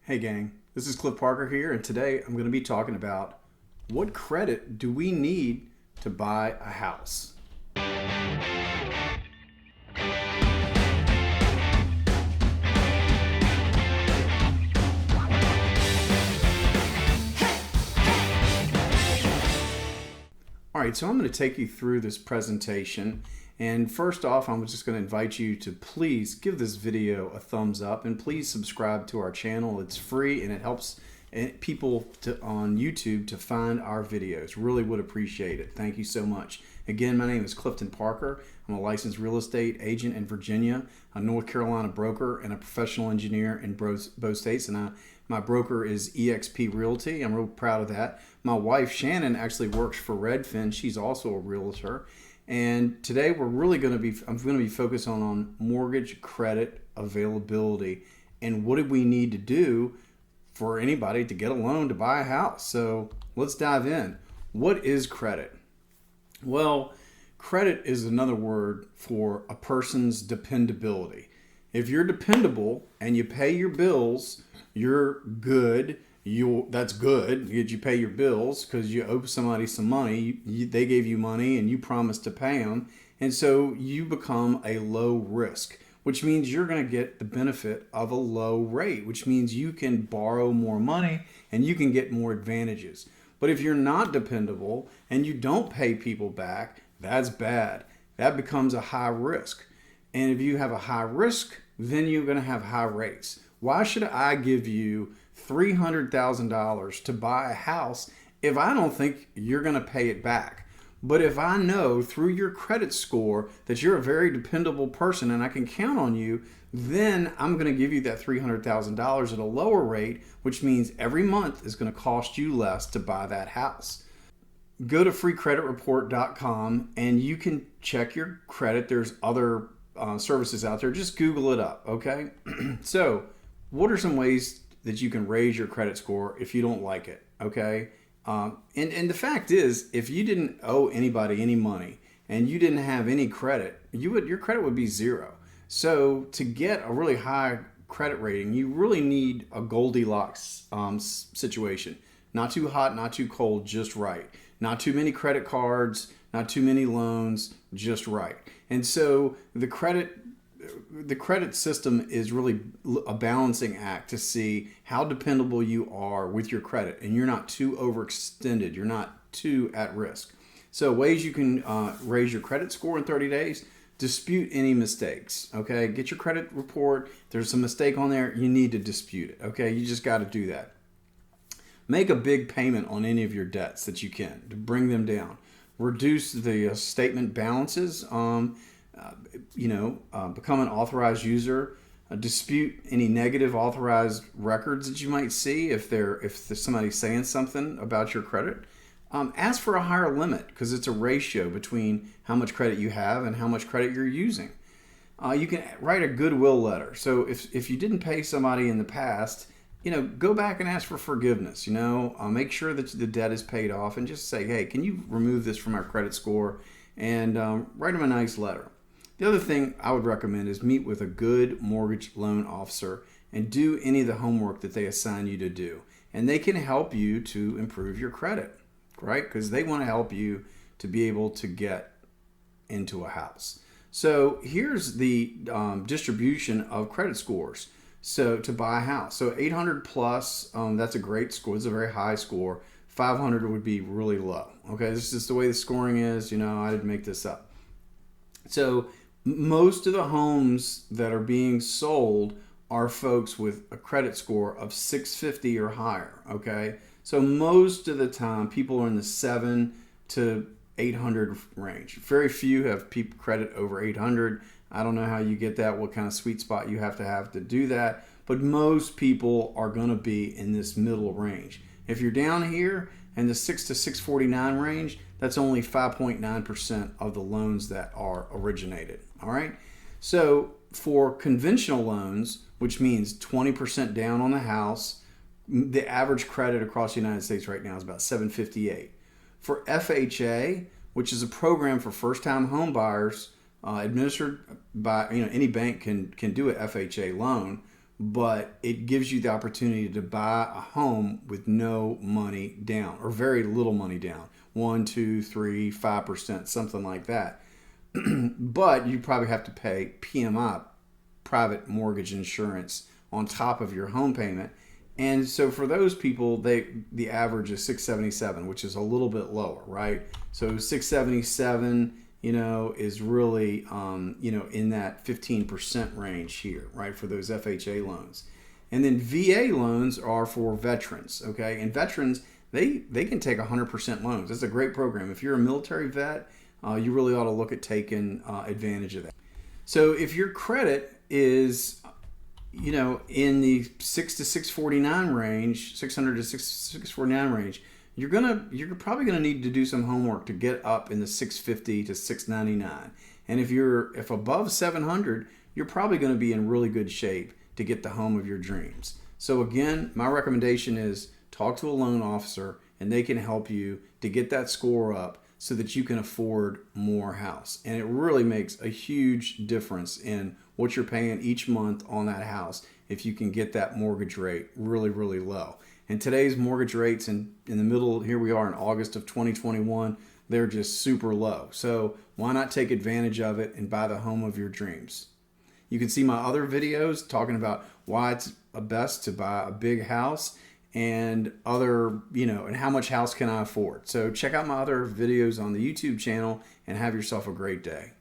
Hey gang, this is Cliff Parker here, and today I'm going to be talking about what credit do we need to buy a house? All right, so I'm going to take you through this presentation. And first off, I'm just going to invite you to please give this video a thumbs up and please subscribe to our channel. It's free and it helps people on YouTube to find our videos. Really would appreciate it. Thank you so much. Again, my name is Clifton Parker. I'm a licensed real estate agent in Virginia, a North Carolina broker, and a professional engineer in both states. And my broker is EXP Realty. I'm real proud of that. My wife, Shannon, actually works for Redfin. She's also a realtor. And today I'm going to be focused on mortgage credit availability and what do we need to do for anybody to get a loan to buy a house. So let's dive in. What is credit? Well, credit is another word for a person's dependability. If you're dependable and you pay your bills, you're good. That's good. You pay your bills because you owe somebody some money. They gave you money and you promised to pay them. And so you become a low risk, which means you're going to get the benefit of a low rate, which means you can borrow more money and you can get more advantages. But if you're not dependable and you don't pay people back, that's bad. That becomes a high risk. And if you have a high risk, then you're going to have high rates. Why should I give you $300,000 to buy a house if I don't think you're going to pay it back? But if I know through your credit score that you're a very dependable person and I can count on you, then I'm going to give you that $300,000 at a lower rate, which means every month is going to cost you less to buy that house. Go to freecreditreport.com and you can check your credit. There's other services out there. Just Google it up, okay? So what are some ways that you can raise your credit score if you don't like it, okay? And the fact is, if you didn't owe anybody any money and you didn't have any credit, your credit would be zero. So to get a really high credit rating, you really need a Goldilocks situation. Not too hot, not too cold, just right. Not too many credit cards, not too many loans, just right. And so the credit system is really a balancing act to see how dependable you are with your credit and you're not too overextended, you're not too at risk. So ways you can raise your credit score in 30 days, dispute any mistakes, okay? Get your credit report. If there's a mistake on there, you need to dispute it, okay? You just got to do that. Make a big payment on any of your debts that you can to bring them down. Reduce the statement balances. Become an authorized user. Dispute any negative authorized records that you might see if there's somebody saying something about your credit. Ask for a higher limit because it's a ratio between how much credit you have and how much credit you're using. You can write a goodwill letter. So if you didn't pay somebody in the past, go back and ask for forgiveness. Make sure that the debt is paid off and just say, hey, can you remove this from our credit score? And write them a nice letter. The other thing I would recommend is meet with a good mortgage loan officer and do any of the homework that they assign you to do. And they can help you to improve your credit, right? Because they want to help you to be able to get into a house. So here's the distribution of credit scores. So to buy a house, so 800 plus, that's a great score. It's a very high score. 500 would be really low. Okay, this is just the way the scoring is. I didn't make this up. So most of the homes that are being sold are folks with a credit score of 650 or higher. Okay, so most of the time people are in the 7 to 800 range. Very few have people credit over 800. I don't know how you get that, what kind of sweet spot you have to do that, but most people are going to be in this middle range. If you're down here in the 6 to 649 range, that's only 5.9% of the loans that are originated. All right. So for conventional loans, which means 20% down on the house, the average credit across the United States right now is about 758. For FHA, which is a program for first-time home buyers, administered by any bank can do a FHA loan. but it gives you the opportunity to buy a home with no money down or very little money down, 1, 2, 3, 5%, something like that. But you probably have to pay PMI, private mortgage insurance, on top of your home payment. And so for those people, the average is 677, which is a little bit lower, right? So 677, is really, in that 15% range here, right, for those FHA loans. And then VA loans are for veterans, okay? And veterans, they can take 100% loans. That's a great program. If you're a military vet, you really ought to look at taking advantage of that. So if your credit is, in the 649 range, 600 to 649 range, you're probably gonna need to do some homework to get up in the 650 to 699. And if above 700, you're probably going to be in really good shape to get the home of your dreams. So again, my recommendation is talk to a loan officer, and they can help you to get that score up so that you can afford more house. And it really makes a huge difference in what you're paying each month on that house if you can get that mortgage rate really, really low. And today's mortgage rates in the middle, here we are in August of 2021, they're just super low. So why not take advantage of it and buy the home of your dreams? You can see my other videos talking about why it's best to buy a big house and and how much house can I afford. So check out my other videos on the YouTube channel and have yourself a great day.